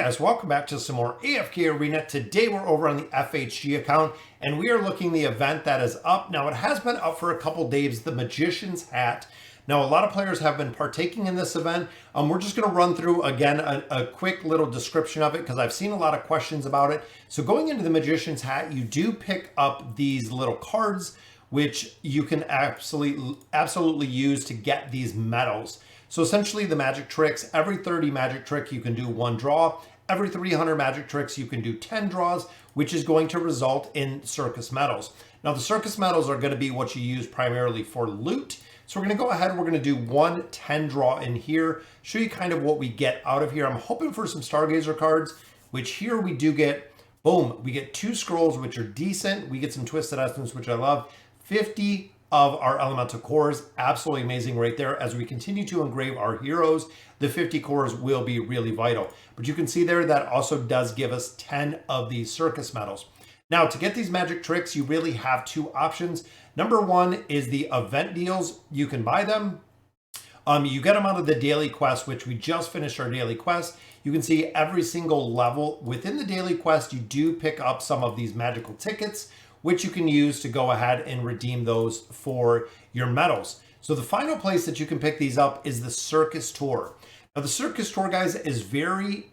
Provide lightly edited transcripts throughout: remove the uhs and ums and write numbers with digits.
guys, welcome back to some more AFK Arena. Today we're over on the FHG account and we are looking the event that is up. Now it has been up for a couple days, the Magician's Hat. Now a lot of players have been partaking in this event. We're just going to run through again a quick little description of it because I've seen a lot of questions about it. So going into the Magician's Hat, you do pick up these little cards which you can absolutely use to get these medals. So essentially the magic tricks, every 30 magic trick you can do 1 draw. Every 300 magic tricks you can do 10 draws, which is going to result in circus medals. Now the circus medals are going to be what you use primarily for loot. So we're going to go ahead and we're going to do 1 10 draw in here, show you kind of what we get out of here. I'm hoping for some Stargazer cards, which here we do get, boom, we get 2 scrolls, which are decent. We get some Twisted Essence, which I love. 50 of our elemental cores, absolutely amazing right there. As we continue to engrave our heroes, the 50 cores will be really vital. But you can see there that also does give us 10 of these circus medals. Now to get these magic tricks, you really have 2 options. Number 1 is the event deals. You can buy them. You get them out of the daily quest, which we just finished our daily quest. You can see every single level within the daily quest, you do pick up some of these magical tickets, which you can use to go ahead and redeem those for your medals. So the final place that you can pick these up is the Circus Tour. Now the Circus Tour, guys, is very,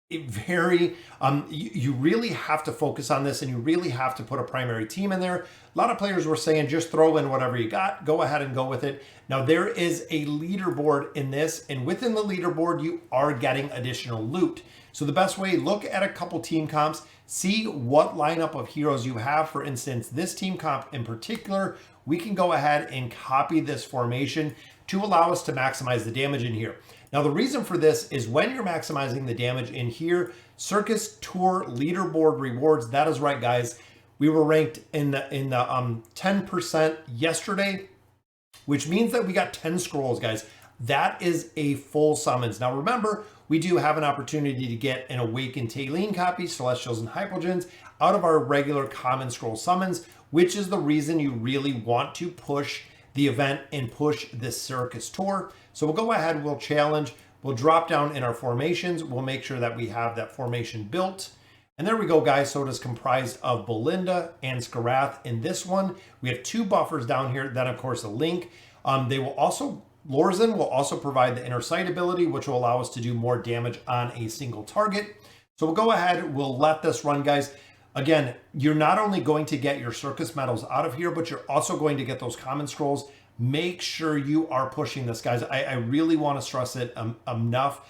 you really have to focus on this and you really have to put a primary team in there. A lot of players were saying just throw in whatever you got, go ahead and go with it. Now there is a leaderboard in this, and within the leaderboard you are getting additional loot. So the best way, look at a couple team comps, see what lineup of heroes you have. For instance, this team comp in particular, we can go ahead and copy this formation to allow us to maximize the damage in here. Now the reason for this is when you're maximizing the damage in here, Circus Tour Leaderboard Rewards, that is right guys, we were ranked in the 10% yesterday, which means that we got 10 scrolls, guys. That is a full summons. Now remember, we do have an opportunity to get an Awakened Tailene copy, Celestials and Hypogens, out of our regular common scroll summons, which is the reason you really want to push the event and push this Circus Tour. So we'll go ahead, we'll challenge, we'll drop down in our formations, we'll make sure that we have that formation built. And there we go, guys. So it is comprised of Belinda and Skarath. In this one, we have 2 buffers down here, then of course a link. They will also, Lorzen will also provide the Inner Sight ability, which will allow us to do more damage on a single target. So we'll go ahead, we'll let this run, guys. Again, you're not only going to get your circus medals out of here, but you're also going to get those common scrolls. Make sure you are pushing this, guys. I really want to stress it enough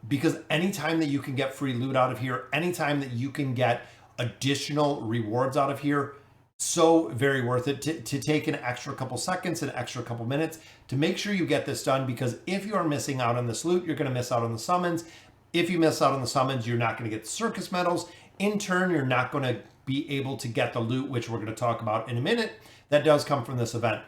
because anytime that you can get free loot out of here, anytime that you can get additional rewards out of here, so very worth it to take an extra couple seconds, an extra couple minutes to make sure you get this done, because if you are missing out on this loot, you're going to miss out on the summons. If you miss out on the summons, you're not going to get the circus medals. In turn, you're not going to be able to get the loot, which we're going to talk about in a minute, that does come from this event.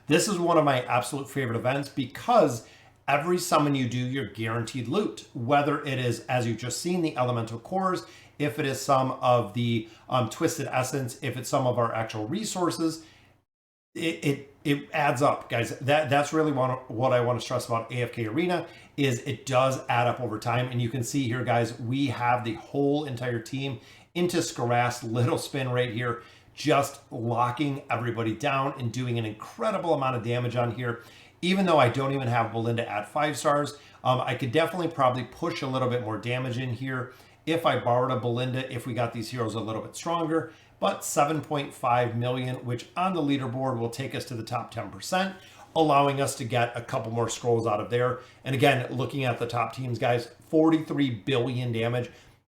This is one of my absolute favorite events because every summon you do, you're guaranteed loot, whether it is, as you've just seen, the elemental cores, if it is some of the Twisted Essence, if it's some of our actual resources, it adds up, guys. That's really what I want to stress about AFK Arena is it does add up over time. And you can see here, guys, we have the whole entire team into Skarath's little spin right here, just locking everybody down and doing an incredible amount of damage on here. Even though I don't even have Belinda at 5 stars, I could definitely probably push a little bit more damage in here if I borrowed a Belinda, if we got these heroes a little bit stronger. But 7.5 million, which on the leaderboard will take us to the top 10%, allowing us to get a couple more scrolls out of there. And again, looking at the top teams, guys, 43 billion damage.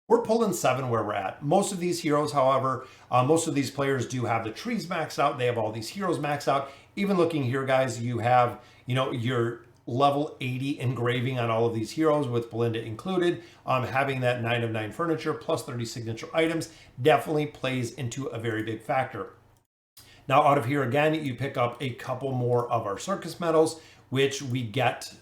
We're pulling 7 where we're at. Most of these heroes, however, most of these players do have the trees maxed out. They have all these heroes maxed out. Even looking here, guys, you have, your level 80 engraving on all of these heroes with Belinda included. Having that 9 of 9 furniture plus 30 signature items definitely plays into a very big factor. Now out of here again, you pick up a couple more of our circus medals, which we get,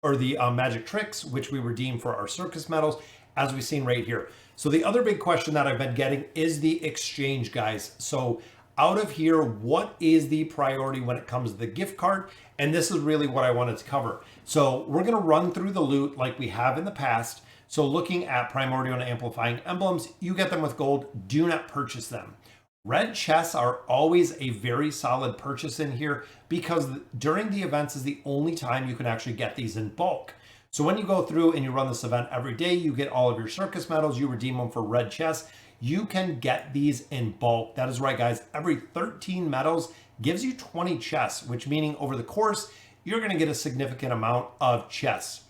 or the magic tricks, which we redeem for our circus medals, as we've seen right here. So the other big question that I've been getting is the exchange, guys. So out of here, what is the priority when it comes to the gift card? And this is really what I wanted to cover. So we're going to run through the loot like we have in the past. So looking at primordial and amplifying emblems, you get them with gold. Do not purchase them. Red chests are always a very solid purchase in here because during the events is the only time you can actually get these in bulk. So when you go through and you run this event every day, you get all of your circus medals, you redeem them for red chests. You can get these in bulk. That is right, guys. Every 13 medals gives you 20 chests, which meaning over the course, you're going to get a significant amount of chests.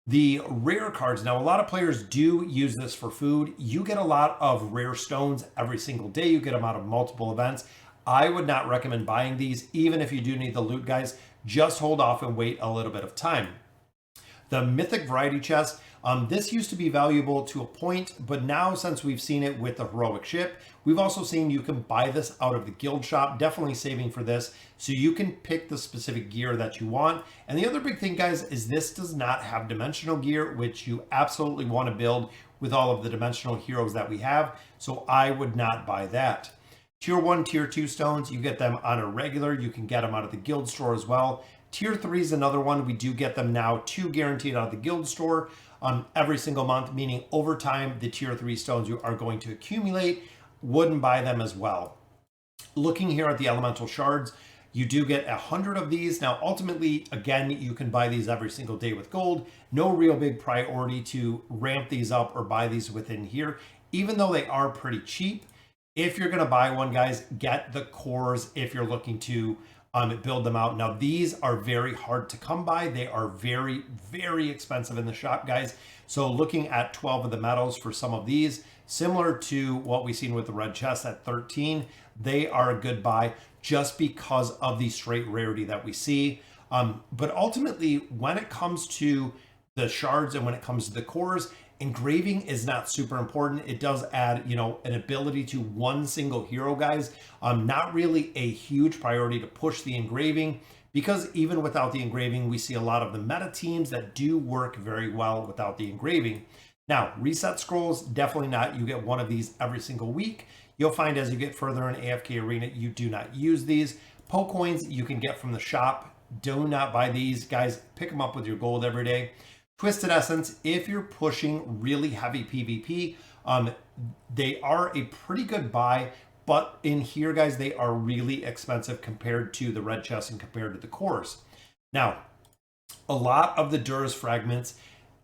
The rare cards, now a lot of players do use this for food. You get a lot of rare stones every single day. You get them out of multiple events. I would not recommend buying these, even if you do need the loot, guys. Just hold off and wait a little bit of time. The Mythic Variety Chest, this used to be valuable to a point, but now since we've seen it with the Heroic Ship, we've also seen you can buy this out of the guild shop, definitely saving for this, so you can pick the specific gear that you want. And the other big thing, guys, is this does not have dimensional gear, which you absolutely want to build with all of the dimensional heroes that we have, so I would not buy that. Tier 1, Tier 2 stones, you get them on a regular, you can get them out of the guild store as well. Tier 3 is another one. We do get them now 2 guaranteed out of the guild store every single month, meaning over time, the Tier 3 stones you are going to accumulate. Wouldn't buy them as well. Looking here at the elemental shards, you do get 100 of these. Now, ultimately, again, you can buy these every single day with gold. No real big priority to ramp these up or buy these within here, even though they are pretty cheap. If you're going to buy one, guys, get the cores if you're looking to build them out. Now, these are very hard to come by. They are very, very expensive in the shop, guys. So looking at 12 of the medals for some of these, similar to what we've seen with the red chest at 13, they are a good buy just because of the straight rarity that we see. But ultimately, when it comes to the shards and when it comes to the cores, engraving is not super important. It does add, an ability to one single hero, guys. Not really a huge priority to push the engraving because even without the engraving, we see a lot of the meta teams that do work very well without the engraving. Now, reset scrolls, definitely not. You get one of these every single week. You'll find as you get further in AFK Arena, you do not use these. Poke coins you can get from the shop. Do not buy these, guys. Pick them up with your gold every day. Twisted Essence, if you're pushing really heavy PvP, they are a pretty good buy, but in here, guys, they are really expensive compared to the red chest and compared to the cores. Now, a lot of the Dur's fragments,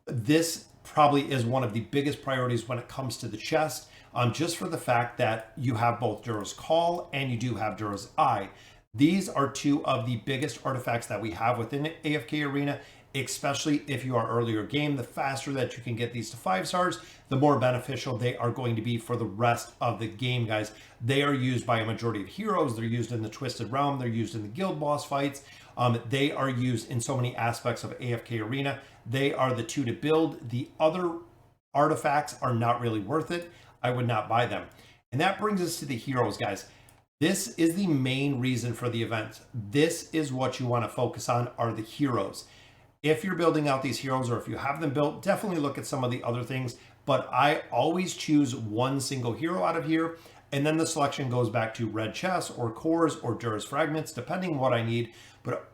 this probably is one of the biggest priorities when it comes to the chest, just for the fact that you have both Dur's Call and you do have Dur's Eye. These are two of the biggest artifacts that we have within AFK Arena, especially if you are earlier game. The faster that you can get these to 5 stars, the more beneficial they are going to be for the rest of the game, guys. They are used by a majority of heroes. They're used in the Twisted Realm. They're used in the guild boss fights. They are used in so many aspects of AFK Arena. They are the two to build. The other artifacts are not really worth it. I would not buy them. And that brings us to the heroes, guys. This is the main reason for the event. This is what you want to focus on, are the heroes. If you're building out these heroes or if you have them built, definitely look at some of the other things. But I always choose one single hero out of here. And then the selection goes back to red chests or cores or Dur's fragments, depending on what I need.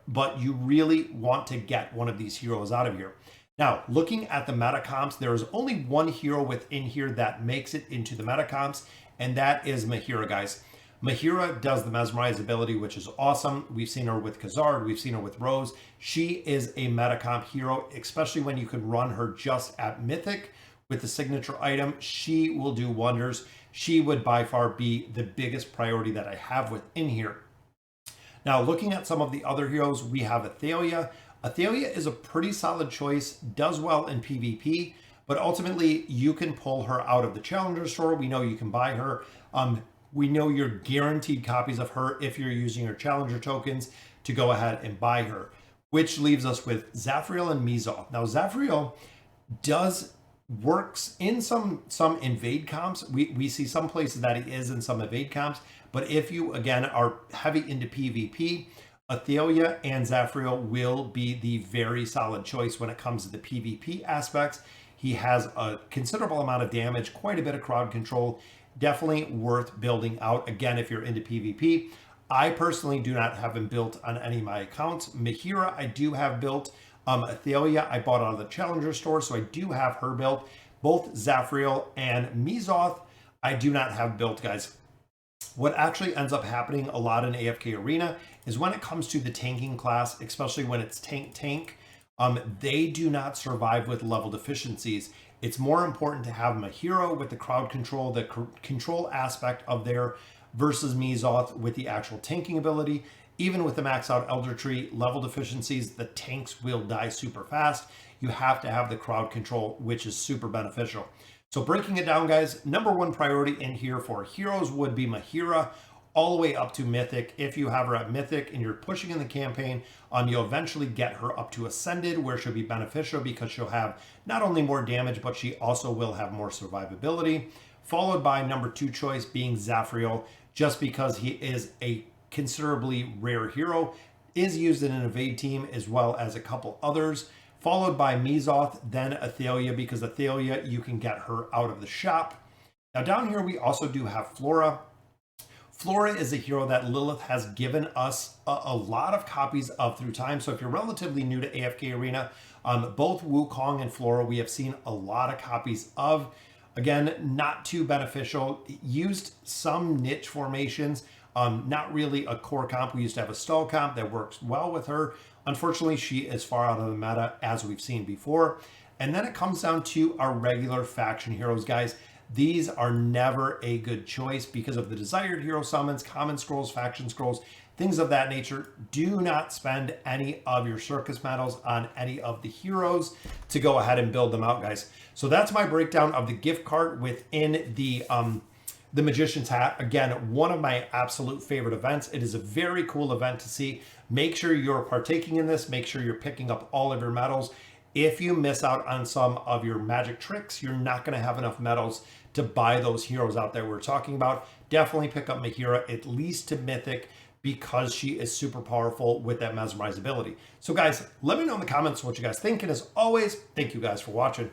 But you really want to get one of these heroes out of here. Now, looking at the Metacomps, there is only one hero within here that makes it into the Metacomps, and that is Mahira, guys. Mahira does the Mesmerize ability, which is awesome. We've seen her with Khazard. We've seen her with Rose. She is a Metacomp hero, especially when you can run her just at Mythic with the signature item. She will do wonders. She would by far be the biggest priority that I have within here. Now, looking at some of the other heroes, we have Athelia. Athelia is a pretty solid choice, does well in PvP, but ultimately you can pull her out of the Challenger store. We know you can buy her. We know you're guaranteed copies of her if you're using your Challenger tokens to go ahead and buy her, which leaves us with Zafriel and Mizal. Now, Zafriel works in some invade comps. We see some places that he is in some invade comps, but if you, again, are heavy into PvP, Athelia and Zafriel will be the very solid choice when it comes to the PvP aspects. He has a considerable amount of damage, quite a bit of crowd control. Definitely worth building out, again, if you're into PvP. I personally do not have him built on any of my accounts. Mahira, I do have built Athelia, I bought out of the Challenger store, so I do have her built. Both Zafriel and Mizoth, I do not have built, guys. What actually ends up happening a lot in AFK Arena is when it comes to the tanking class, especially when it's tank, they do not survive with level deficiencies. It's more important to have Mahira with the crowd control, the control aspect of there, versus Mizoth with the actual tanking ability. Even with the max out Elder Tree level deficiencies, the tanks will die super fast. You have to have the crowd control, which is super beneficial. So breaking it down, guys, number one priority in here for heroes would be Mahira, all the way up to Mythic. If you have her at Mythic and you're pushing in the campaign, you'll eventually get her up to Ascended, where she'll be beneficial because she'll have not only more damage, but she also will have more survivability. Followed by number two choice being Zafriel, just because he is a considerably rare hero, is used in an evade team as well as a couple others. Followed by Mizoth, then Athelia, because Athelia, you can get her out of the shop. Now down here, we also do have Flora. Flora is a hero that Lilith has given us a lot of copies of through time. So if you're relatively new to AFK Arena, both Wukong and Flora, we have seen a lot of copies of. Again, not too beneficial. Used some niche formations. Not really a core comp. We used to have a stall comp that works well with her. Unfortunately, she is far out of the meta, as we've seen before. And then it comes down to our regular faction heroes, guys. These are never a good choice because of the desired hero summons, common scrolls, faction scrolls, things of that nature. Do not spend any of your circus medals on any of the heroes to go ahead and build them out, guys. So that's my breakdown of the gift card within the Magician's Hat. Again, one of my absolute favorite events. It is a very cool event to see. Make sure you're partaking in this. Make sure you're picking up all of your medals. If you miss out on some of your magic tricks, you're not going to have enough medals to buy those heroes out there we're talking about. Definitely pick up Mahira, at least to Mythic, because she is super powerful with that mesmerize ability. So guys, let me know in the comments what you guys think. And as always, thank you guys for watching.